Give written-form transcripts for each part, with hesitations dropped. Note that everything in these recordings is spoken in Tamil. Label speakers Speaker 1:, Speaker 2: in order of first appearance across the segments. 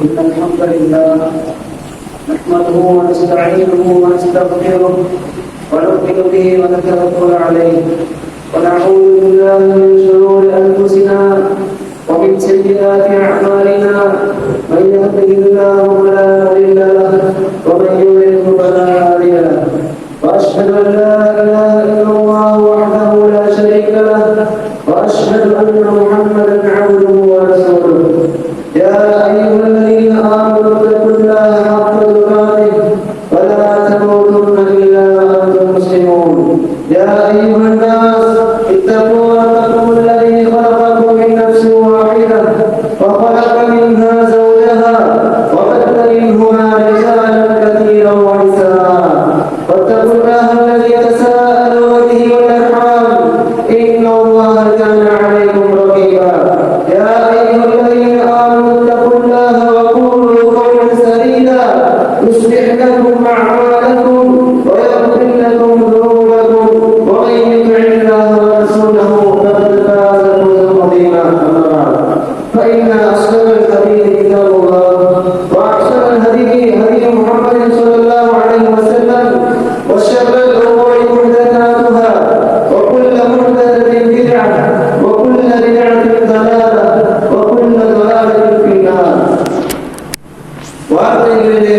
Speaker 1: إن الحمد لله نحمده ونستعينه ونستغفره ونؤمن به ونتوكل عليه ونعوذ بالله من شرور أنفسنا ومن سيئات أعمالنا من يهده الله فلا مضل له ومن يضلل فلا هادي له وأشهد أن لا إله إلا الله وحده لا شريك له وأشهد أن محمدا عبده ورسوله يا أيها الذين آمنوا اتقوا الله حق تقاته ولا تموتن إلا وأنتم مسلمون يا أيها الناس اتقوا ربكم الذي خلقكم من نفس واحدة وخلق منها زوجها وبث منهما رجالا كثيرا ونساء واتقوا الله الذي تساءلون به والأرحام إن الله كان عليكم رقيبا يا أيها الذين آمنوا اتقوا الله وقولوا قولا سديدا يصلح لكم أعمالكم ويغفر لكم ذنوبكم ومن يطع الله ورسوله فقد فاز فوزا عظيما أما بعد فإن أصدق الحديث كتاب الله وأحسن الهدي هدي محمد صلى الله عليه وسلم وشر الأمور محدثاتها وكل محدثة بدعة وكل بدعة ضلالة وكل ضلالة في النار. வார்த்தைகளிலே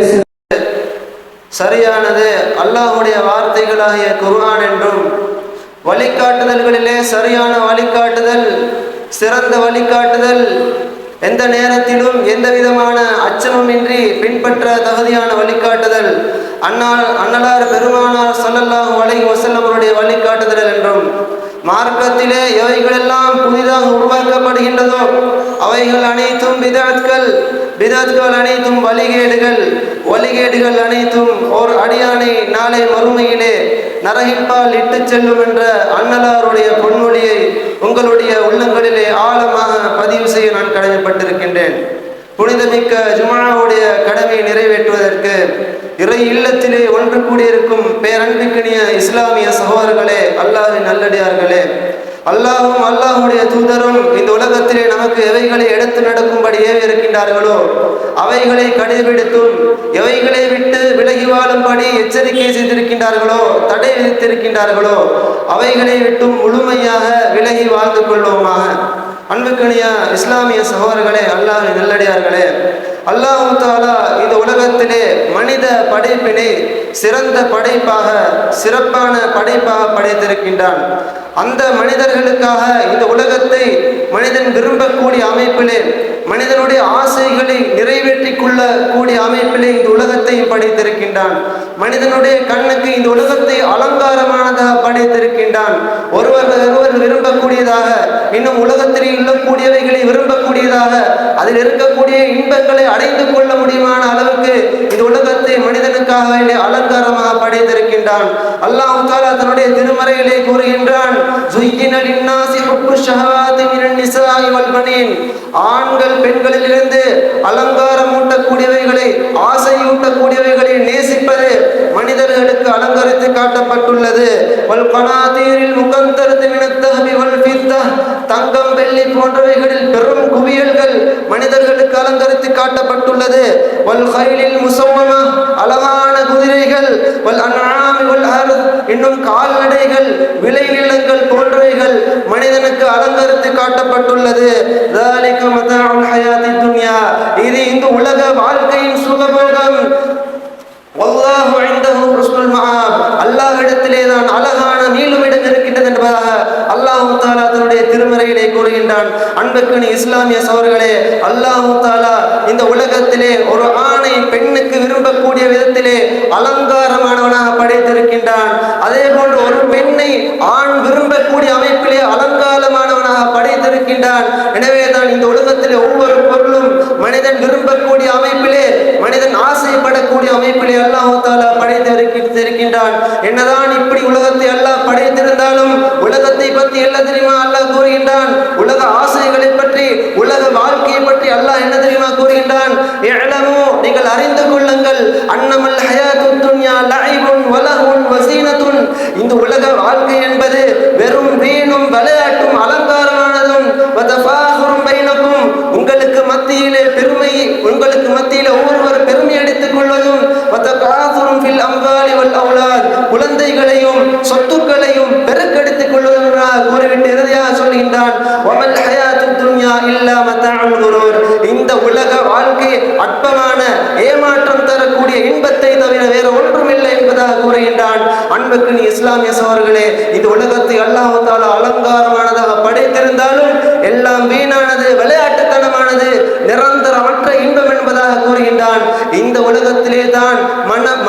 Speaker 2: சரியானது அல்லாஹ்வுடைய வார்த்தைகளாகிய குர்ஆன் என்றும், வழிகாட்டுதல்களிலே சரியான வழிகாட்டுதல், சிறந்த வழிகாட்டுதல், எந்த நேரத்திலும் எந்த விதமான அச்சமுமின்றி பின்பற்ற தகுதியான வழிகாட்டுதல் அன்னலார் பெருமானார் ஸல்லல்லாஹு அலைஹி வஸல்லம் அவருடைய வழிகாட்டுதல் என்றும், மார்க்கத்திலே எவைகளெல்லாம் புதிதாக உருவாக்கப்படுகின்றதோ அவைகள் அனைத்தும் பிதஅத்கள் அனைத்தும் வழிகேடுகள் அனைத்தும் ஓர் அடியானை நாளை மறுமையிலே நரகிப்பால் இட்டு செல்லும் என்ற அன்னலாருடைய பொன்மொழியை உங்களுடைய உள்ளங்களிலே ஆழமாக பதிவு செய்ய நான் கடமைப்பட்டிருக்கின்றேன். புனிதமிக்க ஜும்ஆவுடைய கடமையை நிறைவேற்றுவதற்கு இறை இல்லத்திலே ஒன்று கூடியிருக்கும் பேரன்பிற்கினிய இஸ்லாமிய சகோதரர்களே, அல்லாஹ்வின் நல்லடியார்களே, அல்லாஹ்வும் அல்லாஹ்வுடைய தூதரும் இந்த உலகத்திலே நமக்கு எவைகளை எடுத்து நடக்கும்படி ஏவி இருக்கின்றார்களோ அவைகளை கடைபிடித்தும், எவைகளை விட்டு விலகி வாழும்படி எச்சரிக்கை செய்திருக்கின்றார்களோ, தடை விதித்திருக்கின்றார்களோ அவைகளை விட்டும் முழுமையாக விலகி வாழ்ந்து கொள்வோமாக. அன்புக்கணிய இஸ்லாமிய சகோதரர்களே, அல்லாஹ்வின் நல்லடியார்களே, அல்லாஹ் தஆலா இந்த உலகத்திலே மனித படைப்பினை சிறந்த படைப்பாக, சிறப்பான படைப்பாக படைத்திருக்கின்றான். அந்த மனிதர்களுக்காக இந்த உலகத்தை மனிதன் விரும்பக்கூடிய அமைப்பிலே, மனிதனுடைய ஆசைகளை நிறைவேற்றிக் கொள்ளக்கூடிய அமைப்பிலே இந்த உலகத்தை படைத்திருக்கின்றான். மனிதனுடைய கண்ணுக்கு இந்த உலகத்தை அலங்காரமானதாக படைத்திருக்கின்றான். ஒருவர் விரும்பக்கூடியதாக, இன்னும் உலகத்தில் உள்ளக்கூடியவைகளை விரும்பக்கூடியதாக, அதில் இருக்கக்கூடிய இன்பங்களை அடைந்து கொள்ள முடியுமான அளவுக்கு இந்த உலகத்தை மனிதனுக்காக வேண்டிய அலங்காரமாக படைத்திருக்கின்றான். அல்லாஹ் தஆலா தன்னுடைய திருமறையிலே கூறுகின்றான், زُيِّنَ لِلنَّاسِ حُبُّ الشَّهَوَاتِ مِنَ النِّسَاءِ وَالْبَنِينَ. ஆண்கள் பெண்களிலிருந்து அலங்காரம் ஊட்டக்கூடியவைகளை, ஆசையூட்டக்கூடியவைகளை நேசிப்பது மனிதர்களுக்கு அலங்கரித்து காட்டப்பட்டுள்ளது. வல்கனாதீரில் முகந்தரத்து மினத்தஹபி வல்ஃபித்தா, தங்கம் வெள்ளி போன்றவைகளில் பெரும் குவியல்கள் மனிதர்களுக்கு அலங்கரித்து காட்டப்பட்டுள்ளது. வல்கைலில் முஸவ்வமா, அழகான குதிரைகள், வல் அன்ஆமி வல் அர்த், இன்னும் கால்நடைகள், விளைநிலங்கள் போன்றவைகள் மனிதனுக்கு அலங்கரித்து காட்டப்பட்டுள்ளது. ذَلِكَ مَتَاعُ الْحَيَاةِ الدُّنْيَا. இது இந்த உலக வாழ்க்கையின் சுகபோகம். வல்லாஹு இன்தஹு ஹுஸ்னுல் மஆப். அல்லாஹ்விடத்திலே தான் அழகான நீளுமிடம் இருக்கின்றது என்பதாக அல்லாஹ் தஆலா தன்னுடைய திருமறையிலே கூறுகின்றான். அன்புக்குரிய இஸ்லாமிய சகோதரர்களே, அல்லாஹ் தஆலா இந்த உலகத்திலே ஒரு ஆணை பெண்ணுக்கு விரும்பக்கூடிய விதத்திலே அலங்காரமானவனாக படைத்திருக்கின்றான். அதே போன்று ஒரு பெண்ணை ஆண் விரும்பக்கூடிய அமைப்பிலே அலங்காரமானவனாக படைத்திருக்கின்றான். எனவே தான் இந்த உலகத்திலே ஒவ்வொரு பொருளும் மனிதன் விரும்பக்கூடிய அமைப்பிலே, மனிதன் ஆசைப்படக்கூடிய அமைப்பிலே அல்லாஹ் தஆலா படைத்திருக்கின்றான். என்னதான் இப்படி உலகத்தை அல்லாஹ் படைத்திருந்தாலும் உலகத்தை பற்றி என்ன தெரியுமா அல்லாஹ் கூறுகின்றான்? உலக ஆசைகளை பற்றி, உலக வாழ்க்கையை பற்றி அல்லாஹ் என்ன தெரியுமா கூறுகின்றான்? இஅலமு, நீங்கள் அறிந்து கொள்ளுங்கள், அன்னமல் ஹயாத்துத் துன்யா லஐபுன் வலஹுன் வஸீனத்துன். இந்த உலக வாழ்க்கை என்பது வெறும் வீணும் விளையாட்டும் அலங்காரமானதும், வதஃபாஹுரும் பைனக்கும், உங்களுக்கு மத்தியிலே பெருமை, உங்களுக்கு இல்லா மத்தாஉல் குரூர். இந்த உலக வாழ்க்கை அற்பமான ஏமாற்றம் தரக்கூடிய இன்பத்தை தவிர வேற ஒன்றும் இல்லை என்பதாக கூறுகின்றான். அன்புக்கு நீ இஸ்லாமிய சகோதரர்களே, இந்த உலகத்தை அல்லாஹ் தஆலா அலங்காரமானதாக படைத்திருந்தாலும் எல்லாம் வீணானது, விளையாட்டுத்தனமானது, நிரந்தரமற்ற இன்பம் என்பதாக கூறுகின்றான். இந்த உலகத்திலே தான்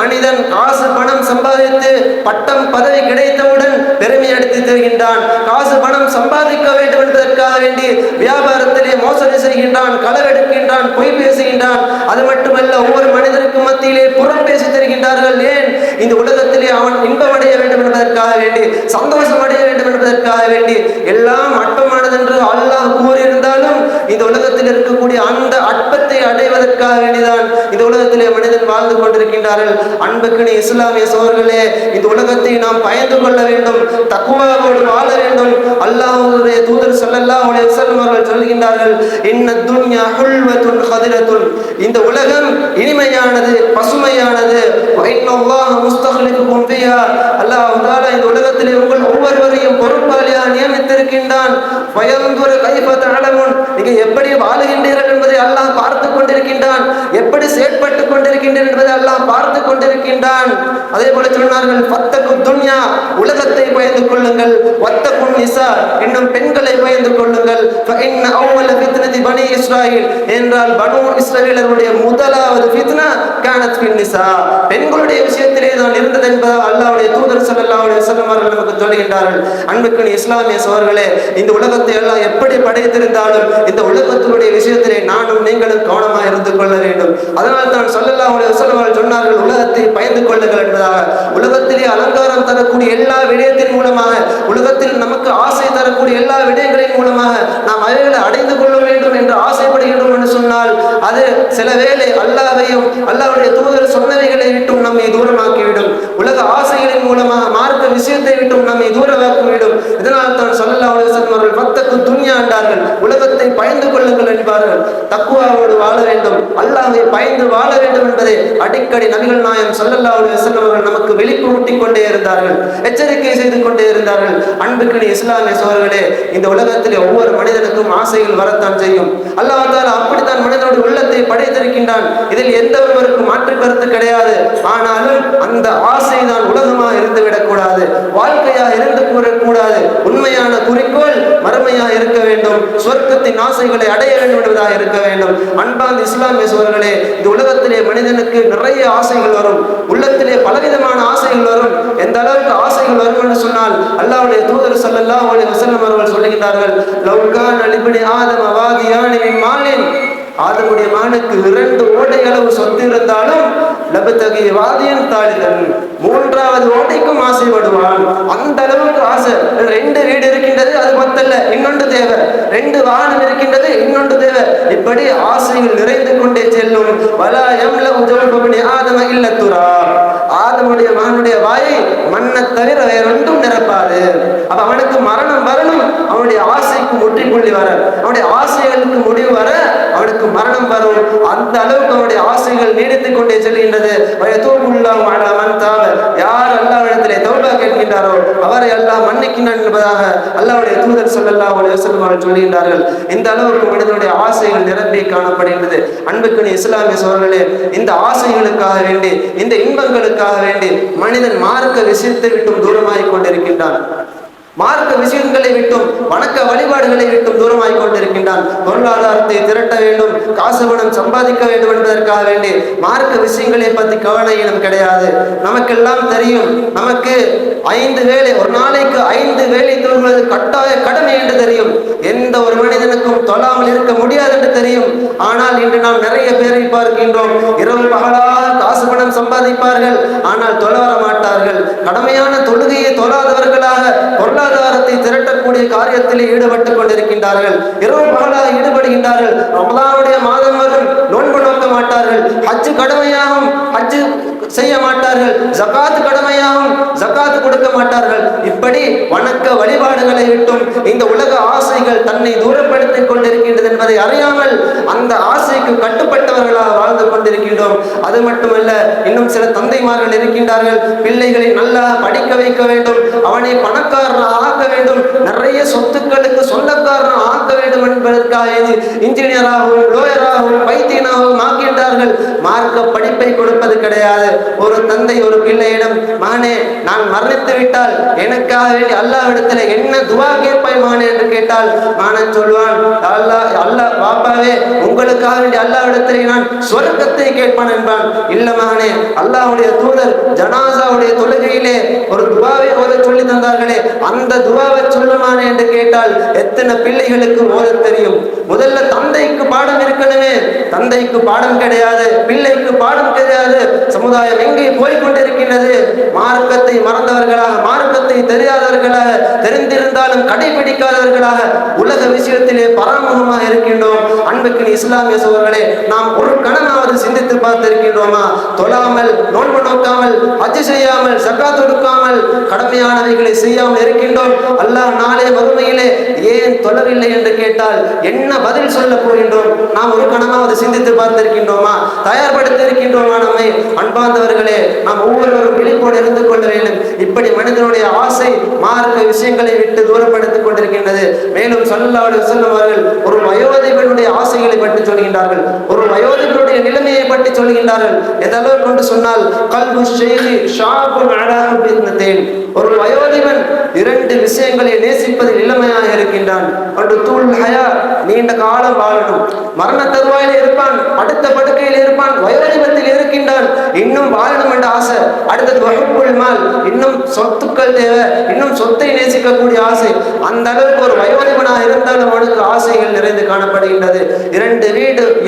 Speaker 2: மனிதன் காசு பணம் சம்பாதித்து பட்டம் பதவி கிடைத்தவுடன் பெருமை அடித்து தருகின்றான். காசு பணம் சம்பாதிக்க வேண்டும் என்பதற்காக வேண்டி வியாபாரத்திலே மோசடி செய்கின்றான், களவெடுக்கின்றான், பொய் பேசுகின்றான். அது மட்டுமல்ல, ஒவ்வொரு மனிதனுக்கு மத்தியிலே புறம் பேசி தருகின்றார்கள். ஏன்? இந்த உலகத்திலே அவன் இன்பம் அடைய வேண்டும் என்பதற்காக வேண்டி, சந்தோஷம் அடைய வேண்டும் என்பதற்காக வேண்டி. எல்லாம் அற்பமானது என்று அல்லாஹ் கூறியிருந்தாலும் இந்த உலகத்தில் இருக்கக்கூடிய அந்த அற்பத்தை அடைவதற்காக வேண்டிதான் இந்த உலகத்திலே மனிதன் வாழ்ந்து கொண்டிருக்கின்றார்கள். அன்புக்கு இஸ்லாமிய சோர்களே, இந்த உலகத்தை நாம் பயந்து கொள்ள வேண்டும், தக்வாவோடு வாழ வேண்டும். அல்லாஹ்வுடைய தூதர் ஸல்லல்லாஹு அலைஹி வஸல்லம் அவர்கள் சொல்கின்றார்கள், இன்ன துன்யா ஹுல்வத்துன் ஹதிரத்துன், இந்த உலகம் இனிமையானது, பசுமையானது. வ இன்னல்லாஹ முஸ்தக்லிஃபுகும் ஃபிஹா, அல்லாஹ் தஆலா இந்த உலகத்திலே உங்கள் ஒவ்வொருவரையும் பொறுப்பாளியாக நியமித்திருக்கின்றான். ஃபயன்துர் கைஃப தஅலமுன், நீங்க எப்படி வாழுகின்றீர்கள் என்பதை அல்லாஹ் பார்த்து கொண்டிருக்கின்றான், எப்படி செயல்பட்டு கொண்டிருக்கின்றீர்கள் என்பதை அல்லாஹ் பார்த்து கொண்டிருக்கின்றான். அதே போல சொன்னார்கள், ஃபத்தகு துன்யா, உலகத்தை பயந்து கொள்ளுங்கள், வத்தகுன் நிசா, இன்னும் பெண்களை பயந்து கொள்ளுங்கள். ஃபஇன்ன அவ்வல ஃபித்னதி பனி இஸ்ராயில், என்றால் பனு இஸ்ரவேலருடைய முதலாவது ஃபித்னா கானத் ஃபின் நிசா, பெண்களுடைய விஷயத்திலே தான் இருந்தது என்பதாக அல்லாஹ்வுடைய தூதர் ஸல்லல்லாஹு அலைஹி வஸல்லம் அவர்கள் நமக்கு சொல்கின்றார்கள். அன்புக்கு இஸ்லாமிய சகோதரர்களே, இந்த உலகத்தை எல்லாம் எப்படி படைத்திருந்தாலும் இந்த உலகத்தினுடைய விஷயத்திலே நானும் நீங்களும் கவனமாக இருந்து கொள்ள வேண்டும். அதனால் தான் ஸல்லல்லாஹு அலைஹி வஸல்லம் அவர்கள் சொன்னார்கள், உலகத்தை பயந்து கொள்ளுங்கள் என்பதாக. உலகத்திலே அலங்காரம் தரக்கூடிய எல்லா விடயத்தின் மூலமாக, உலகத்தில் நமக்கு ஆசை தரக்கூடிய எல்லா விடயங்களின் மூலமாக நாம் அவைகளை அடைந்து கொள்ள வேண்டும் என்று ஆசைப்படுகின்றோம் என்று சொன்னால் அது சில வேளை அல்லாஹ்வையும் அல்லாஹ்வுடைய தூதர் சொன்னவைகளை விட்டும் நம்மை தூரமாக்கிவிடும். உலக ஆசைகளின் மூலமாக மார்க்க விஷயத்தை விட்டும் நம்மை தூரமாக்கிவிடும். இதனால் தான் ஸல்லல்லாஹு அலைஹி வஸல்லம் அவர்கள் ஃபத்தகு துன்யா என்றார்கள், உலகத்தை பயந்து கொள்ளுங்கள் என்பார்கள். தக்வாவோடு வாழ வேண்டும், அல்லாஹ்வை பயந்து வாழ வேண்டும் என்பதை அடிக்கடி நபிகள் நாயகம் ஸல்லல்லாஹு அலைஹி வஸல்லம் அவர்கள் நமக்கு வெளிப்படுத்திக் கொண்டே இருந்தார்கள், எச்சரிக்கை செய்து கொண்டே இருந்தார்கள். அன்புக்கு இஸ்லாமிய சகோதரர்களே, இந்த உலகத்திலே ஒவ்வொரு மனிதனுக்கும் ஆசைகள் வரத்தான் செய்யும். அல்லாஹ் தஆலா அப்படித்தான் மனிதனுடைய உள்ளத்தை படைத்திருக்கின்றான். இதில் எந்த ஒருவருக்கும் மாற்று கருத்து கிடையாது. ஆனாலும் அந்த ஆசை தான் உலகமாக இருந்துவிடக் கூடாது, வாழ்க்கையாக இருந்து கூறக்கூடாது. உண்மையான குறிக்கோள் மறுமையாக இருக்க வேண்டும், சொர்க்கத்தின் ஆசைகளை அடைய வேண்டும் என்பதாக இருக்க வேண்டும். அன்பார்ந்த இஸ்லாமிய சகோதரர்களே, இந்த உலகத்திலே மனிதனுக்கு நிறைய ஆசைகள் வரும், உள்ளத்திலே பலவிதமான ஆசைகள் வரும். எந்த அளவுக்கு ஆசைகள் வரும் என்று சொன்னால் அல்லாஹ்வுடைய தூதர் ஸல்லல்லாஹு அலைஹி வஸல்லம் அவர்கள் சொல்லுகிறார்கள், லவ் கான லிப்னி ஆதம வாதியானி மின் மாலின், ஆதமுடைய மகனுக்கு 2 ஓடை அளவு சொத்து இருந்தாலும் லபதகி வாதியன் தாலிதன், 3வது ஓடைக்கும் ஆசைப்படுவான். அந்த அளவுக்கு ஆசை. 2 வீடு இருக்கின்றது, அது மத்தல்ல, இன்னொன்று தேவை. 2 வாகனம் இருக்கின்றது, இன்னொன்று தேவை. இப்படி ஆசைகள் நிறைந்து கொண்டே செல்லும். வலா யம்லஉ ஜௌஃப ஆதம இல்ல துராப், ஆதமுடைய மகனுடைய வாயை மண்ணை தவிர வேற ஒன்றும் நிரப்பாது. அப்ப அவனுக்கு மரணம் வரணும், அவனுடைய ஆசைக்கு முற்றுப்புள்ளி வர, அவனுடைய ஆசைகளுக்கு முடிவு வர அவனுக்கு மரணம் வரும். அந்த அளவுக்கு அவனுடைய ஆசைகள் நீடித்துக் கொண்டே செல்கின்றது. யார் அல்லாஹ்விடத்திலே தௌபா கேட்கின்றாரோ அவரை அல்லாஹ் மன்னிக்கின்றான் என்பதாக அல்லாஹ்வுடைய தூதர் ஸல்லல்லாஹு அலைஹி வஸல்லம் அவர்கள் சொல்கின்றார்கள். இந்த அளவுக்கு மனிதனுடைய ஆசைகள் நிரம்பி காணப்படுகின்றது. அன்புக்கு இஸ்லாமிய சகோதரர்களே, இந்த ஆசைகளுக்காக வேண்டி, இந்த இன்பங்களுக்காக வேண்டி மனிதன் மார்க்க விஷயத்தை விட்டும் தூரமாகிக் கொண்டிருக்கின்றான். மார்க்க விஷயங்களை விட்டும் வணக்க வழிபாடுகளை விட்டும் தூரமாகிக் கொண்டிருக்கின்றான். பொருளாதாரத்தை திரட்ட வேண்டும், காசு பணம் சம்பாதிக்க வேண்டும் என்பதற்காக வேண்டி மார்க்க விஷயங்களை பற்றி கவனம் கிடையாது. நமக்கெல்லாம் தெரியும், நமக்கு 5 வேளை, ஒரு நாளைக்கு 5 வேளை தொழுவது கட்டாய கடமை என்று தெரியும். எந்த ஒரு மனிதனுக்கும் தொழாமல் இருக்க முடியாது என்று தெரியும். ஆனால் இன்று நாம் நிறைய பேரை பார்க்கின்றோம், இரவு பகலாக காசு பணம் சம்பாதிப்பார்கள், ஆனால் தொழ வர மாட்டார்கள். கடமையான தொழுகையை தொழாதவர்களாக பொருளாதாரத்தை திரட்டக்கூடிய காரியத்திலே ஈடுபட்டுக் கொண்டிருக்கின்றார்கள், இரவு பகலாக ஈடுபடுகின்றார்கள். ரமலானுடைய மாதம் வரும், நோன்பு நோக்க மாட்டார்கள். ஹஜ் கடமையாகும், ஹஜ் செய்ய மாட்டார்கள். ஜகாத் கடமையாகும், ஜகாத் கொடுக்க மாட்டார்கள். இப்படி வணக்க வழிபாடுகளை விட்டும் இந்த உலக ஆசைகள் தன்னை தூரப்படுத்திக் கொண்டிருக்கின்றது என்பதை அறியாமல் அந்த ஆசைக்கு கட்டுப்பட்டவர்களாக வாழ்ந்து கொண்டிருக்கின்றோம். அது மட்டுமல்ல, இன்னும் சில தந்தைமார்கள் இருக்கின்றார்கள், பிள்ளைகளை நல்லா படிக்க வைக்க வேண்டும், அவனை பணக்காரனாக ஆக்க வேண்டும், நிறைய சொத்துக்களுக்கு சொந்தக்காரன் ஆக்க வேண்டும் என்பதற்காக இன்ஜினியராகவும் லோயராகவும் வைத்தியனாகவும் ஆக்கின்றார்கள். மார்க்க படிப்பை கொடுப்பது கிடையாது. ஒரு தந்தை ஒரு பிள்ளையிடம், மகனே நான் மரணித்து விட்டால் எனக்காக வேண்டி அல்லாஹ்விடத்தில் என்ன துவா கேட்பாய் மகனே என்று கேட்டால் மகன் சொல்வான், அல்லாஹ் பாப்பாவே உங்களுக்காக வேண்டி அல்லாஹ்விடத்தில் நான் சொர்க்கத்தை கேட்பான் என்பான். இல்ல மகனே, அல்லாஹ்வுடைய தூதர் ஜனாசாவுடைய தொழுகையிலே ஒரு துவாவை ஓத சொல்லி தந்தார்களே, அந்த துவாவை சொல்லுமானே என்று கேட்டால் எத்தனை பிள்ளைகளுக்கு ஓத தெரியும்? முதல்ல தந்தைக்கு பாடம் இருக்கணுமே. தந்தைக்கு பாடம் கிடையாது, பிள்ளைக்கு பாடம் கிடையாது. சமுதாயம் எங்கே போய்கொண்டிருக்கின்றது? மார்க்கத்தை மறந்தவர்களாக, மார்க்கத்தை தெரியாதவர்களாக, தெரிந்திருந்தாலும் கடைபிடிக்காதவர்களாக உலக விஷயத்திலே பராமுகமாக இருக்கின்றோம். அன்புக்கு இஸ்லாமிய சகோதரர்களே, நாம் ஒரு கணமாவது சிந்தித்து பார்த்திருக்கின்றோமா? தொழாமல், நோன்பு நோக்காமல், ஹஜ் செய்யாமல், ஸகாத் கொடுக்காமல், கடமையானவைகளை செய்யாமல் இருக்கின்றோம். அல்லாஹ் நாளே மறுமையிலே ஏன் தொழவில்லை என்று கேட்டால் என்ன பதில் சொல்ல போகின்றோம்? நாம் ஒரு கணமாவது சிந்தித்து பார்த்திருக்கின்றோமா? தயார்படுத்தி இருக்கின்றோமா நம்மை? அன்பார்ந்தவர்களே, நாம் ஒவ்வொருவரும் விழிப்போடு இருந்து கொள்ள வேண்டும். இப்படி மனிதனுடைய ஆசை மார்க்க விஷயங்களை விட்டு தூரப்படுத்திக் கொண்டிருக்கின்றது. மேலும் ஸல்லல்லாஹு அலைஹி வஸல்லம் அவர்கள் ஒரு வயோதிபனுடைய ஆசைகளை பற்றி சொல்கின்றார்கள். ஒரு வயோதிபனுடைய நிலைமையை பற்றி சொல்கின்றார்கள். எதளவு கொண்டு சொன்னால், கல்பு ஷைஹி ஷாபுன் அலா பித்னத்தைன், ஒரு வயோதிபன் இரண்டு விஷயங்களை நேசிப்பதில் இளமையாக இருக்கின்றான். ஒன்று தூல் ஹயா, நீண்ட காலம் வாழணும். மரண தருவாயில் இருப்பான், அடுத்த படுக்கையில் இருப்பான், வயோதிபத்தில் இருக்கின்றான், இன்னும் வாழணும் என்ற ஆசை. அடுத்தது வஹுப்புல் மால், இன்னும் சொத்துக்கள் தேவை, இன்னும் சொத்தை நேசிக்கக்கூடிய ஆசை. அந்த அளவுக்கு ஒரு வயோதிபனாக இருந்தாலும் அவனுக்கு ஆசைகள் நிறைந்து காணப்படுகின்றது.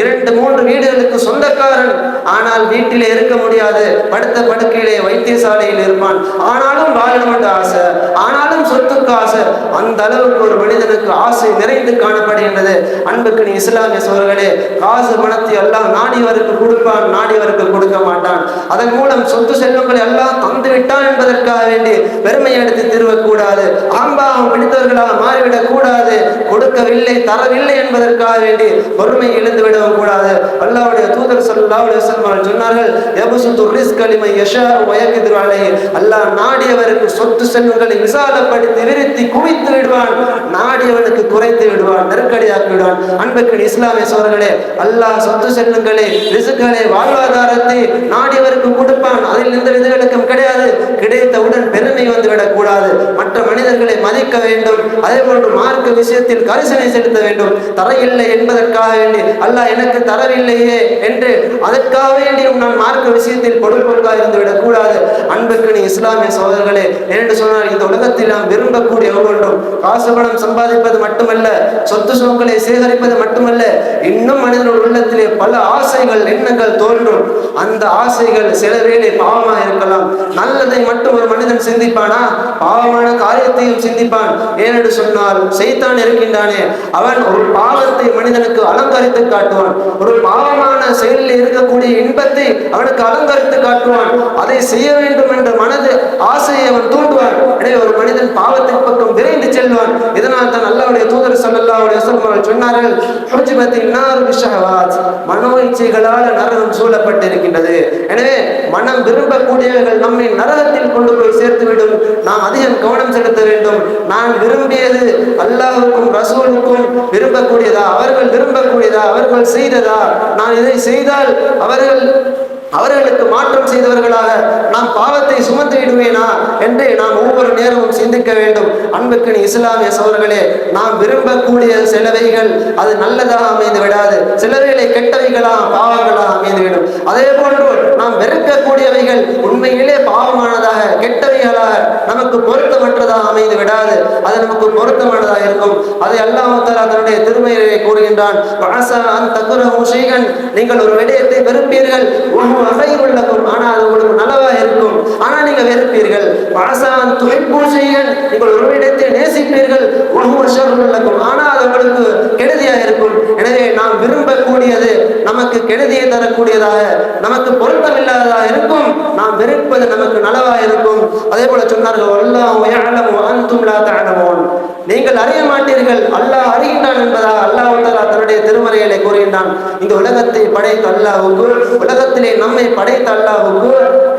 Speaker 2: இரண்டு மூன்று வீடுகளுக்கு சொந்தக்காரன், ஆனால் வீட்டிலே இருக்க முடியாது, படுத்த படுக்கையிலே வைத்தியசாலையில் இருப்பான். ஆனாலும் வாழணும் என்ற ஆசை, ஆனாலும் சொத்துக்கு ஆசை. அந்த அளவுக்கு ஒரு மனிதனுக்கு ஆசை நிறைந்து காணப்படுகின்றது. அன்புக்கு இஸ்லாமிய சகோதரர்களே, காசு பணத்தை எல்லாம் நாடியவருக்கு கொடுப்பான், நாடியவருக்கு கொடுக்க மாட்டான். அதன் மூலம் சொத்து செல்வங்களை எல்லாம் தந்து விட்டான் என்பதற்காக வேண்டி பெருமையை எடுத்து திருவக்கூடாது, ஆம்பாகம் பிடித்தவர்களாக மாறிவிடக் கூடாது. கொடுக்கவில்லை, தரவில்லை என்பதற்காக வேண்டி பொறுமை இழந்து விடவும் கூடாது. அல்லாஹ்வுடைய தூதர் ஸல்லல்லாஹு அலைஹி வஸல்லம் சொன்னார்கள், யப்சுத்து ரிஸ்க லிமன் யஷாஉ வ யக்திரு அலைஹி, அல்லாஹ் நாடியவருக்கு சொத்து செல்வங்களை விசாலப்படுத்தி விரித்தி குவித்து விடுவான், நாடியவனுக்கு குறைத்து விடுவான், நெருக்கடியாக்கி விடுவான். அன்புக்கு இஸ்லாமிய சகோதரர்களே, அல்லாஹ் சொத்து செல்வங்களை, ரிஸ்களை, வாழ்வாதாரத்தை நாடியவருக்கு கொடுப்பான். அதில் எந்த விதிவிலக்கும் கிடையாது. கிடைத்தவுடன் பெருமை வந்து விடக்கூடாது, மற்ற மனிதர்களை மதிக்க வேண்டும். அதே போன்று மார்க்க விஷயத்தில் கரிசனை செலுத்த வேண்டும். தரையில்லை என்பதற்காக வேண்டி அல்லாஹ் எனக்கு தரவில்லையே என்று அதற்காக வேண்டியும் நான் மார்க்க விஷயத்தில் பொறுப்பொருளாக இருந்து விடக்கூடாது. அன்புக்கு இஸ்லாமிய சகோதரர்களே, என்று சொன்னால் இந்த உலகத்தில் நாம் விரும்பக்கூடிய ஒவ்வொன்றும் காசு பணம் சம்பாதிப்பது மட்டுமல்ல, சொத்து சுகங்களை சேகரிப்பது மட்டுமல்ல, இன்னும் மனிதனுடைய உள்ளத்திலே பல ஆசைகள், எண்ணங்கள் தோன்றும். அந்த ஆசைகள் சில வேளை பாவமாக இருக்கலாம். நல்லதை மட்டும் ஒரு மனிதன் சிந்திப்பானா? பாவமான காரியத்தையும் சிந்திப்பான். ஏனென்று சொன்னால் சைத்தான் இருக்கின்றானே, அவன் ஒரு பாவத்தை மனிதனுக்கு அலங்கரித்து காட்டுவான். ஒரு பாவமான செயலில் இருக்கக்கூடிய இன்பத்தை அவனுக்கு அலங்கரித்து காட்டுவான். அதை செய்ய வேண்டும் என்ற மனது ஆசையை அவன் தூண்டுவான். எனவே ஒரு மனிதன் பாவத்தின் பக்கம் விரைந்து செல்வான். இதனால் தான் அல்லாஹ்வுடைய தூதர் ஸல்லல்லாஹு அலைஹி வஸல்லம் அவர்கள் சொன்னார்கள், ஹுஜ்பத்தின் நார் பிஷஹவாத், மனோ இச்சைகளால் நரகம் சூழப்பட்டிருக்கின்றது. எனவே மனம் விரும்பக்கூடியவர்கள் நம்மை நரகத்தில் கொண்டு போய் சேர்த்துவிடும். நாம் அதிகம் கவனம் செலுத்த வேண்டும். நான் விரும்பியது அல்லாஹ்வுக்கும் ரசூலுக்கும் விரும்பக்கூடியதா, அவர்கள் விரும்பக்கூடியதா, அவர்கள் செய்ததா, நான் இதை செய்தால் அவர்களுக்கு மாற்றம் செய்தவர்களாக நாம் பாவத்தை சுமந்து விடுவேனா என்று நாம் ஒவ்வொரு நேரமும் சிந்திக்க வேண்டும். அன்புக்கு இஸ்லாமிய சகோதரர்களே, நாம் விரும்பக்கூடிய சிலவைகள் அது நல்லதாக அமைந்து விடாது, சிலவைகளை கெட்டவைகளாக, பாவங்களாக அமைந்துவிடும். அதே போன்று நாம் வெறுக்கக்கூடியவைகள் உண்மையிலே பாவமானதாக, கெட்டவைகளாக, நமக்கு பொருத்தமற்றதாக அமைந்து விடாது. அது நமக்கு பொருத்தமானதாக இருக்கும். அதை அல்லாஹ் தஆலா தன்னுடைய திருமறையிலே கூறுகின்றான், நீங்கள் ஒரு விடயத்தை வெறுப்பீர்கள், ஆனால் அது உங்களுக்கு நல்லதாக இருக்கும், ஆனால் நீங்க வெறுப்பீர்கள். நீங்கள் ஒரு விடயத்தை நேசிப்பீர்கள், ஆனால் அது உங்களுக்கு கெடுதியாக இருக்கும். எனவே நாம் விரும்பக்கூடியது நமக்கு கெடுதியை தரக்கூடியதாக, நமக்கு பொருத்தம் இல்லாததாக இருக்கும். நாம் வெறுப்பது நமக்கு நலவாக இருக்கும். அதே போல சொன்னார்கள், நீங்கள் அறிய மாட்டீர்கள், அல்லாஹ் அறிகின்றான் என்பதாக அல்லாஹ் தஆலா தன்னுடைய திருமறை அடிப்படையிலே கூறுகின்றான், இந்த உலகத்தை படைத்த அல்லாஹ்வுக்கு, உலகத்திலே நம்மை படைத்த அல்லாஹ்வுக்கு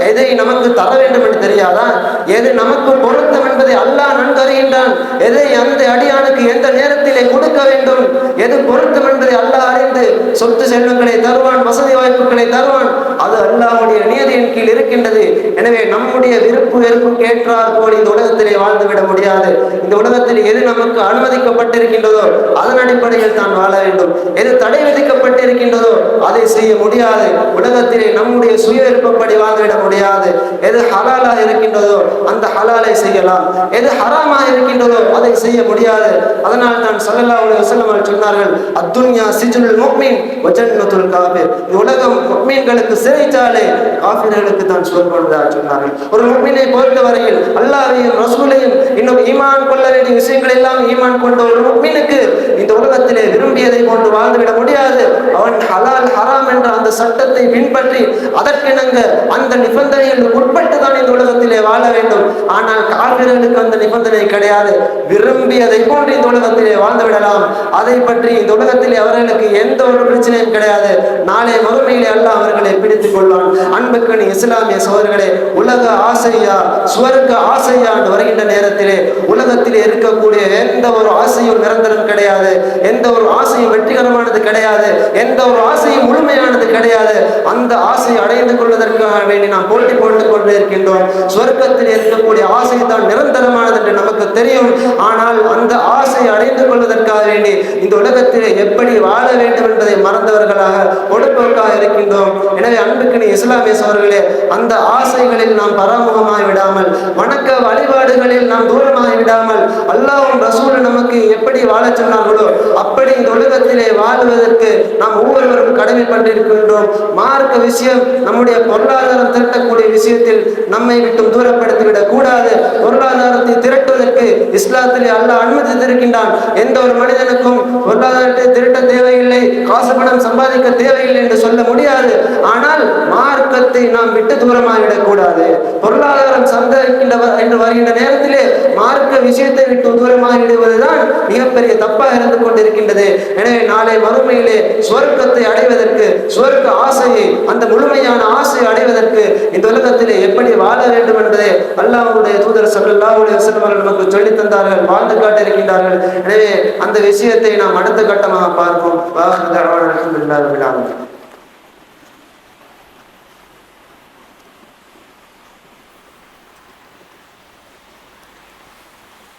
Speaker 2: எதை நமக்கு தர வேண்டும் என்று தெரியாதா? எது நமக்கு பொருத்தம் என்பதை அல்லாஹ் நன்கு அறிகின்றான். எதை அந்த அடியானுக்கு எந்த நேரத்திலே கொடுக்க வேண்டும், எது பொருத்தம் என்பதை அல்லாஹ் அறிந்து சொத்து செல்வங்களை தருவான், வசதி வாய்ப்புகளை தருவான். அது அல்லாஹ்வுடைய நியதியின் கீழ் இருக்கின்றது. எனவே நம்முடைய விருப்பு வெறுப்புக்கு ஏற்றார் போல் இந்த உலகத்திலே வாழ்ந்துவிட முடியாது. இந்த உலகத்தில் எது நமக்கு அனுமதிக்கப்பட்டிருக்கின்றதோ அதன் அடிப்படையில் தான் வாழ வேண்டும். எது தடை விதிக்கப்பட்டிருக்கின்றதோ அதை செய்ய முடியாது. உலகத்திலே நம்முடைய சுய விருப்பப்படி வாழ்ந்துவிட முடியாது. எது ஹலாலாக இருக்கின்றதோ அந்த ஹலாலை செய்யலாம், எது ஹராமாக இருக்கின்றதோ அதை செய்ய முடியாது. அதனால் தான் ஸல்லல்லாஹு அலைஹி வஸல்லம் அவர்கள் சொன்னார்கள், அத்துன்யா சிஜ்னுல் முஃமின் வ ஜன்னத்துல் காஃபிர். இந்த உலகம் முஃமின்களுக்கு சிறைச்சாலை, காஃபிர்களுக்கு தான் சொர்க்கம் என்று சொன்னார்கள். ஒரு முஃமினை பொறுத்தவரையில் அல்லாஹ்வையும் ரசூலையும் இன்னும் ஈமான் கொள்ள வேண்டிய விஷயங்கள் எல்லாம் ஈமான் கொண்ட ஒரு முஃமினுக்கு இந்த உலகத்திலே விரும்பியதை கொண்டு வாழ்ந்துவிட முடியாது. அவன் ஹலால் ஹராம் என்ற அந்த சட்டத்தை பின்பற்றி அதற்கிணங்க அந்த நிபந்தனைகள் உட்பட்டு தான் இந்த உலகத்திலே வாழ வேண்டும். ஆனால் காபிர்களுக்கு அந்த நிபந்தனை கிடையாது. விரும்பியதை போன்று இந்த உலகத்திலே வாழ்ந்து விடலாம். அதை பற்றி இந்த உலகத்திலே அவர்களுக்கு எந்த ஒரு பிரச்சனையும் கிடையாது. நாளை மறுமையிலே அல்லாஹ் அவர்களை பிடித்துக் கொள்வான். அன்புக்கணி இஸ்லாமிய சகோதரர்களே, உலக ஆசையா சுவர்க்க ஆசையா என்று வருகின்ற நேரத்திலே உலகத்திலே இருக்கக்கூடிய எந்த ஒரு ஆசையும் நிரந்தரம் கிடையாது. எந்த ஒரு ஆசையும் வெற்றிகரமானது கிடையாது. எந்த ஒரு ஆசையும் முழுமையானது கிடையாது. அந்த ஆசையை அடைந்து கொள்வதற்காக வேண்டி நாம் போட்டி போட்டுக் கொண்டு இருக்கின்றோம். சொர்க்கத்தில் இருக்கக்கூடிய ஆசை தான் நிரந்தரமானது என்று நமக்கு தெரியும். ஆனால் அந்த ஆசையை அடைந்து கொள்வதற்காக வேண்டி இந்த உலகத்திலே எப்படி வாழ வேண்டும் என்பதை மறந்தவர்களாக ஒடுப்பவர்களாக இருக்கின்றோம். எனவே அன்புக்கு இஸ்லாமிய சகோதரர்களே, அந்த ஆசைகளில் நாம் பராமுகமாய் விடாமல், வணக்க வழிபாடுகளில் நாம் தூரமாகி விடாமல், அல்லாஹ்வும் ரசூலும் நமக்கு எப்படி வாழ சொன்னார்களோ அப்படி இந்த உலகத்திலே வாழ்வதற்கு நாம் ஒவ்வொருவரும் கடமைப்பட்டிருக்கின்றோம். மார்க்க விஷயம், நம்முடைய பொருளாதாரம் திரட்டக்கூடிய விஷயத்தில் நம்மை விட்டு தூரப்படுத்திவிடக் கூடாது. பொருளாதாரத்தை திரட்டுவதற்கு இஸ்லாத்திலே அல்லாஹ் அனுமதித்திருக்கின்றான். எந்த ஒரு மனிதனுக்கும் பொருளாதாரத்தை திரட்ட தேவையில்லை, காசு பணம் சம்பாதிக்க தேவையில்லை என்று சொல்ல முடியாது. ஆனால் மார்க்கத்தை நாம் விட்டு தூரமாகிவிடக் கூடாது. பொருளாதாரம் சம்பாதிக்கின்ற என்று வருகின்ற நேரத்திலே மார்க்க விஷயத்தை விட்டு தூரமாகிவிடுவதுதான் மிகப்பெரிய தப்பாக இருந்து கொண்டிருக்கின்றது. எனவே நாளை மறுமையிலே சுவர்க்கத்தை அடைவதற்கு, சுவர்க்க ஆசையை, அந்த முழுமையான ஆசையை அடைவதற்கு இந்த உலகத்திலே எப்படி வாழ வேண்டும் என்பதை அல்லாஹ்வுடைய தூதர் ஸல்லல்லாஹு அலைஹி வஸல்லம் அவர்கள் நமக்கு சொல்லித் தந்தார்கள், வாழ்ந்து காட்டியிருக்கின்றார்கள். எனவே அந்த விஷயத்தை நாம் அடுத்த கட்டமாக பார்ப்போம். வாஹிரு தஅவானா அல்ஹம்துலில்லாஹி ரப்பில் ஆலமீன்.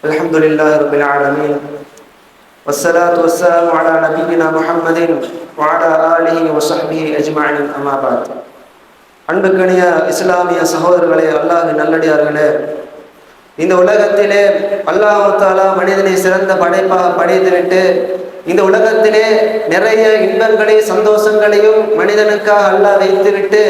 Speaker 2: அல்ஹம்துலில்லாஹி ரப்பில் ஆலமீன். والصلاة والسلام على نبينا محمد وعلى آله وصحبه أجمعين. أما بعد. அன்புக்கணிய இஸ்லாமிய சகோதரர்களே, அல்லாஹ்வின் நல்லடியார்களே, இந்த உலகத்திலே அல்லாஹ் தஆலா மனிதனை சிறந்த படைப்பாக படைத்துவிட்டு இந்த உலகத்திலே நிறைய இன்பங்களையும் சந்தோஷங்களையும் மனிதனுக்காக அல்லாஹ் வைத்துவிட்டு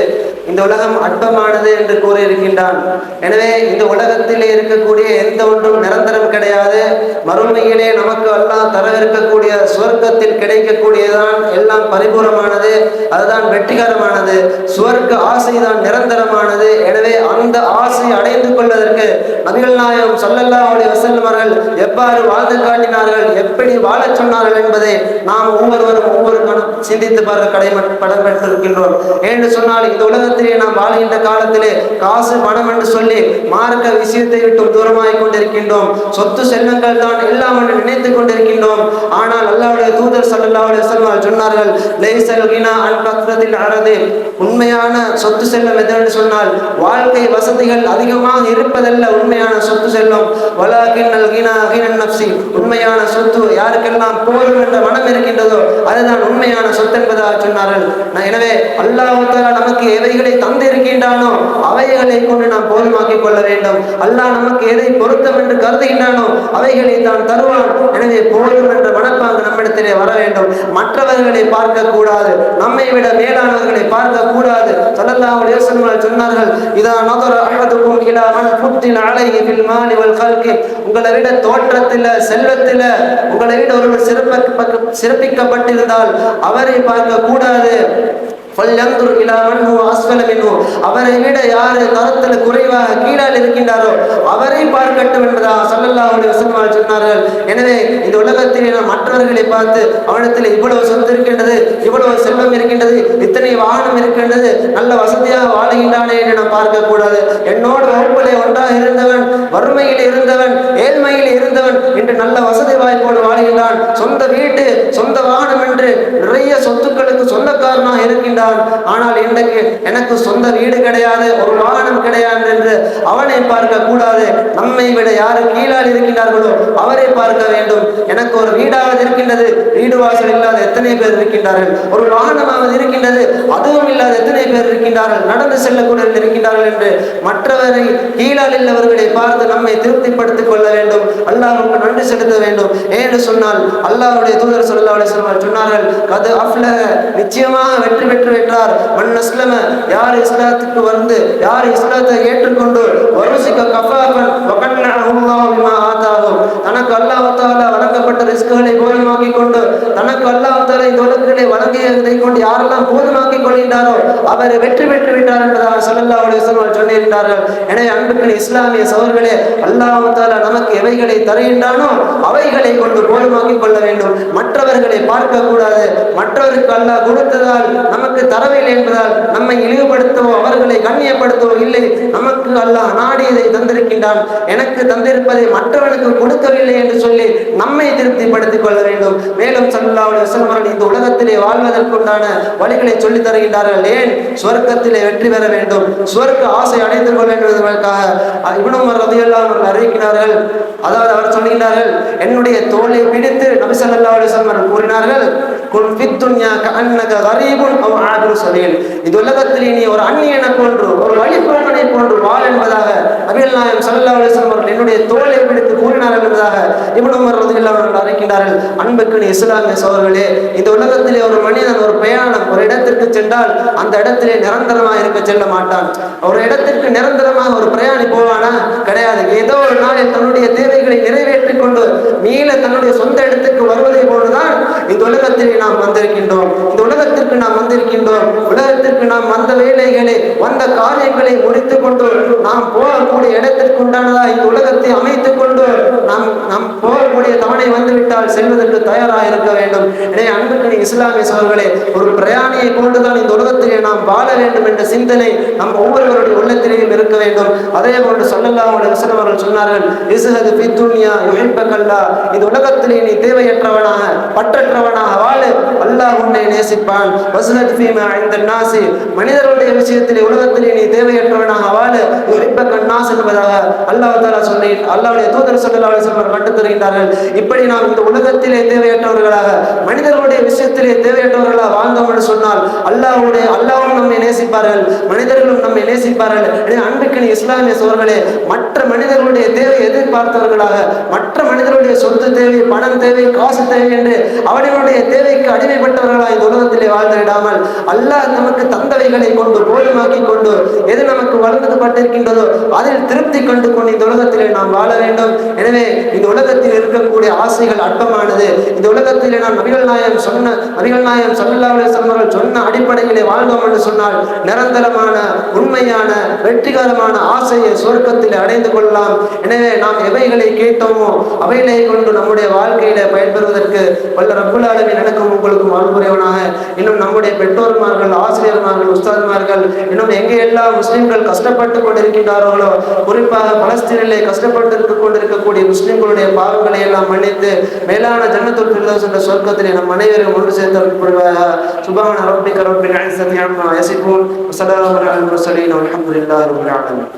Speaker 2: இந்த உலகம் அற்பமானது என்று கூறியிருக்கின்றான். எனவே இந்த உலகத்திலே இருக்கக்கூடிய எந்த ஒன்றும் நிரந்தரம் கிடையாது. மறுமையிலே நமக்கு அல்லாஹ் தரவிருக்கக்கூடிய சுவர்க்கத்தில் கிடைக்கக்கூடியதான் எல்லாம் பரிபூர்ணமானது, அதுதான் வெற்றிகரமானது. சுவர்க்க ஆசைதான் நிரந்தரமானது. எனவே அந்த ஆசையை அடைந்து கொள்வதற்கு நபிகள் நாயகம் ஸல்லல்லாஹு அலைஹி வஸல்லம் அவர்கள் எவ்வாறு வாழ்ந்து காட்டினார்கள், எப்படி வாழச் சொன்னார்கள் என்பதை நாம் ஒவ்வொருவரும் ஒவ்வொரு கணம் சிந்தித்து பார்க்க கடமைப்பட்டிருக்கின்றோம். என்று சொன்னால் இந்த உலகத்திலே நாம் வாழ்கின்ற காலத்திலே காசு பணம் என்று சொல்லி மார்க்க விஷயத்தை விட்டு தூரமாகிக் கொண்டிருக்கின்றோம். சொத்து செல்வங்கள் தான் எல்லாம் என்று நினைத்துக் கொண்டிருக்கின்றோம். ஆனால் அல்லாஹ்வுடைய தூதர் ஸல்லல்லாஹு அலைஹி வஸல்லம் சொன்னார்கள், லைஸல் கினா அன் கத்ரத்தில் அரதி. உண்மையான சொத்து செல்வம் எதென்று சொன்னால் வாழ்க்கை வசதிகள் அதிகமாக இருப்பதல்ல உண்மையான சொத்து செல்வம். வலாகின்னல் கினா கினன் நஃப்ஸி. உண்மையான சொத்து யாருக்கெல்லாம் போதும் என்ற மனம் இருக்கின்றதோ அதுதான் உண்மையான சொத்து என்பதாக சொன்னார்கள். எனவே அல்லாஹ் தஆலா நமக்கு எவைகளை தந்து இருக்கின்றானோ அவைகளை கொண்டு நாம் போதுமாக்கிக் கொள்ள வேண்டும். அல்லாஹ் நமக்கு எதை பொருத்தம் என்று கருதுகின்றானோ அவைகளை தான் தருவான். எனவே போதும் என்ற மனப்பாங்கு நம்மிடத்திலே வர வேண்டும். மற்றவர்களை பார்க்க கூடாது, நம்மை விட மேலானவர்களை பார்க்க கூடாது. ஸல்லல்லாஹு அலைஹி வஸல்லம் சொன்னார்கள், இதா நதர அஹதுக்கும் இலா மன் ஃபுத்தில அலைஹி ஃபில் மாலி வல் கல்கி. உங்களை விட தோற்றத்தில, செல்வத்தில உங்களை விட ஒருவர் சிறப்பிக்கப்பட்டிருந்தால் அவரை பார்க்க கூடாது. அவரை விட யாரு தரத்தில் குறைவாக கீழால் இருக்கின்றாரோ அவரை பார்க்கட்டும் என்பதாக ஸல்லல்லாஹு அலைஹி வஸல்லம் சொன்னார்கள். எனவே இந்த உலகத்திலே நாம் மற்றவர்களை பார்த்து அவனிடத்தில் இவ்வளவு சொத்து இருக்கின்றது, செல்வம் இருக்கின்றது, இத்தனை வாகனம் இருக்கின்றது, நல்ல வசதியாக வாழுகின்றானே என்று நாம் பார்க்க கூடாது. என்னோடு வகுப்பிலே ஒன்றாக இருந்தவன், வறுமையில் இருந்தவன், ஏழ்மையில் இருந்தவன் இன்று நல்ல வசதி வாய்ப்போடு வாழ்கின்றான். சொந்த வீட்டு, சொந்த வாகனம் என்று நிறைய சொத்துக்களுக்கு சொந்தக்காரனாக இருக்கின்றான். ஆனால் இன்றைக்கு எனக்கு சொந்த வீடு கிடையாது, ஒரு வாகனம் கிடையாது என்று அவனை பார்க்க கூடாது. நம்மை விட யாரு கீழால் இருக்கின்றார்களோ அவரை பார்க்க வேண்டும். எனக்கு ஒரு வீடாவது இருக்கின்றது, வீடு வாசல் இல்லாத எத்தனை பேர் இருக்கின்றார்கள். ஒரு வாகனமாவது இருக்கின்றது, அதுவும் இல்லாத எத்தனை பேர் இருக்கின்றார்கள். நடந்து செல்லக்கூடிய இருக்கின்றார்கள் என்று மற்றவரை கீழால் உள்ளவர்களை பார்த்து நம்மை திருப்திப்படுத்திக் கொள்ள வேண்டும். அல்லாஹ்வுக்கு நன்றி செலுத்த வேண்டும். ஏன்னு சொன்னால் அல்லாஹ்வுடைய தூதர் ஸல்லல்லாஹு அலைஹி வஸல்லம் சொன்னார்கள், கது அஃப்லஹ, நிச்சயமாக வெற்றி பெற்று விட்டார். மன் அஸ்லம, யார் இஸ்லாத்துக்கு வந்து, யார் இஸ்லாத்தை ஏற்றுக்கொண்டு, வருசிக கஃபாஃபன் வகன்னஹு அல்லாஹு பிமா ஆதாஹு, தனக்கு அல்லாஹ் தஆலா வழங்கப்பட்ட ரிஸ்குகளை போதுமாக்கிக் கொண்டு, தனக்கு அல்லாஹ் தஆலா இந்த உலகத்திலே வழங்கியதை கொண்டு யாரெல்லாம் போதுமாக்கிக் கொள்கின்றாரோ அவர் வெற்றி பெற்று விட்டார் என்பதாக ஸல்லல்லாஹு அலைஹி வஸல்லம் சொல்லியிருந்தார்கள். எனவே அன்புக்குரிய இஸ்லாமிய சகோதரர்களே, அல்லாஹ் தஆலா நமக்கு எவைகளை தருகின்றானோ அவைகளை கொண்டு போதுமாக்கிக் கொள்ள வேண்டும். மற்றவர்களை பார்க்க கூடாது. மற்றவருக்கு அல்லாஹ் கொடுத்ததால் நமக்கு தரவில்லை என்பதால் நம்மை இழிவுபடுத்தவோ அவர்களை கண்ணியப்படுத்தவோ இல்லை. நமக்கு அல்லாஹ் நாடியதை தந்திருக்கின்றான், எனக்கு தந்திருப்பதை மற்றவனுக்கு கொடுக்கவில்லை என்று சொல்லி நம்மை திருப்திப்படுத்திக் கொள்ள வேண்டும். மேலும் ஸல்லல்லாஹு அலைஹி வஸல்லம் அவர்கள் இந்த உலகத்திலே வாழ்வதற்குண்டான வழிகளை சொல்லித் தருகின்றார்கள். ஏன் சுவர்க்கத்திலே வெற்றி பெற வேண்டும், சுவர்க்க ஆசை அடைந்து கொள்ள வேண்டும் என்பதற்காக இப்னு உமர் ரலியல்லாஹு அன்ஹு அறிவிக்கிறார்கள். அதாவது அவர் சொல்கிறார்கள், என்னுடைய தோளை பிடித்து நபி ஸல்லல்லாஹு அலைஹி வஸல்லம் அவர்கள் கூறினார்கள், குன் ஃபித் துன்யா கஅன்னக கரீபுன் அவ் ஆபிரு ஸபீல், இந்த உலகத்திலே நீ ஒரு அந்நியனை போன்று, ஒரு வழிபோக்கனை போன்று வாழ் என்பதாக நபிகள் நாயகம் ஸல்லல்லாஹு அலைஹி வஸல்லம் அவர்கள் என்னுடைய தோளை பிடித்து கூறினார்கள் என்பதாக இப்னு உமர் ரலியல்லாஹு அன்ஹு அறிவிக்கிறார்கள். அன்புக்குரிய இஸ்லாமிய சகோதரர்களே, இந்த உலகத்திலே ஒரு மனிதன் ஒரு பிரயாணம் ஒரு இடத்திற்கு சென்றால் அந்த இடத்திலே நிரந்தரமாக இருக்க செல்ல மாட்டான். ஒரு இடத்திற்கு நிரந்தரமாக ஒரு பிரயாணி போவானா? கிடையாது. ஏதோ ஒரு நாளில் தன்னுடைய தேவைகளை நிறைவேற்றிக் கொண்டு மீள தன்னுடைய சொந்த இடத்துக்கு வருவதை போன்றுதான் இந்த உலகத்திலே நாம் வந்திருக்கின்றோம். இந்த உலகத்திற்கு நாம் வந்திருக்கின்றோம். உலகத்திற்கு நாம் வந்த வேலைகளை, வந்த காரியங்களை முடித்துக் கொண்டு நாம் போகக்கூடிய இடத்திற்கு உண்டானதா இந்த உலகத்தை அமைத்துக் கொண்டு நாம் போகக்கூடிய தவணை வந்துவிட்டால் செல்வதற்கு தயாராக இருக்க வேண்டும். எனவே அன்புக்குரிய இஸ்லாமிய சகோதரர்களே, ஒரு பிரயாணியை கொண்டுதான் இந்த உலகத்திலே நாம் வாழ வேண்டும் என்ற சிந்தனை நம் ஒவ்வொருவருடைய உள்ளத்திலேயும் இருக்க வேண்டும். அதே போன்று ஸல்லல்லாஹு அலைஹி வஸல்லம் அவர்கள் சொன்னார்கள், இஸ்ஹது ஃபி துன்யா யுஹிப்பக்கல்லாஹ், இந்த உலகத்திலே நீ தேவையற்றவனாக பற்றற்றவனாக வாழ, அல்லாஹ் உன்னை நேசிப்பான். வஸ்ஹத் ஃபீமா இன்தன் நாஸி, மனிதர்களுடைய விஷயத்திலே உலகத்திலே நீ தேவையற்றவனாக வாழ, யுஹிப்பக்கன் நாஸ் என்பதாக அல்லாஹ் தஆலா சொல்லி அல்லாஹ்வுடைய தூதர் ஸல்லல்லாஹு அலைஹி வஸல்லம் கற்றுத் தருகின்றார்கள். இப்படி நாம் இந்த உலகத்திலே தேவையற்றவர்களாக, மனிதர்களுடைய விஷயத்திலே தேவையற்றவர்களாக வாழ்ந்தோம் என்று சொன்னால் அல்லாஹ்வும் நம்மை நேசிப்பார்கள், மனிதர்களும் நம்மை நேசிப்பார்கள். அன்புக்குரிய இஸ்லாமிய சகோதரர்களே, மற்ற மனிதர்களுடைய தேவை எதிர்பார்த்தவர்களாக, மற்ற மனிதர்களுடைய சொத்து தேவை, பணம் தேவை, காசு தேவை என்று அவர்களுடைய தேவைக்கு அடிமைப்பட்டவர்களாக இந்த உலகத்திலே வாழ்ந்துவிடாமல் அல்லாஹ் நமக்கு தந்தவைகளை கொண்டு போதுமாக்கி கொண்டு எது நமக்கு வழங்கப்பட்டிருக்கின்றதோ அதில் திருப்தி கண்டு கொண்டு இந்த உலகத்திலே நாம் வாழ வேண்டும். எனவே இந்த உலகத்தில் இருக்கக்கூடிய ஆசைகள் அற்பமானது. இந்த உலகத்திலே நாம் நபிகள் நாயகம் ஸல்லல்லாஹு அலைஹி வஸல்லம் அவர்கள் சொன்ன அடிப்படையிலே வாழ்ந்தோம் என்று சொன்னால் நிரந்தரமான, உண்மையான, வெற்றிகரமான ஆசையை சொர்க்கத்தில் அடைந்து கொள்ளலாம். எனவே நாம் எவைகளை கேட்டோமோ அவைகளை கொண்டு நம்முடைய வாழ்க்கையில பயன்பெறுவதற்கு வல்ல ரப்புல் ஆலமீன் எனக்கும் உங்களுக்கும் அருள்புரியவனாக. இன்னும் நம்முடைய பெற்றோர்மார்கள், ஆசிரியர்மார்கள், உஸ்தாத்மார்கள், இன்னும் எங்கே எல்லாம் முஸ்லிம்கள் கஷ்டப்பட்டு கொண்டிருக்கின்றார்களோ, குறிப்பாக பலஸ்தீனிலே கஷ்டப்பட்டு கொண்டிருக்கக்கூடிய முஸ்லிம்களுடைய பாவங்களை எல்லாம் மன்னித்து மேலான ஜன்னத்துல் ஃபிர்தௌஸ் என்ற சொர்க்கத்திலே நம் அனைவரும் ஒன்று சேர்த்தருள்வாயாக. சுப்ஹான ரப்பிக ரப்பில் இஸ்ஸத்தி அம்மா யசிஃபூன் வ ஸலாமுன் அலல் முர்ஸலீன் வல்ஹம்துலில்லாஹி ரப்பில் ஆலமீன்.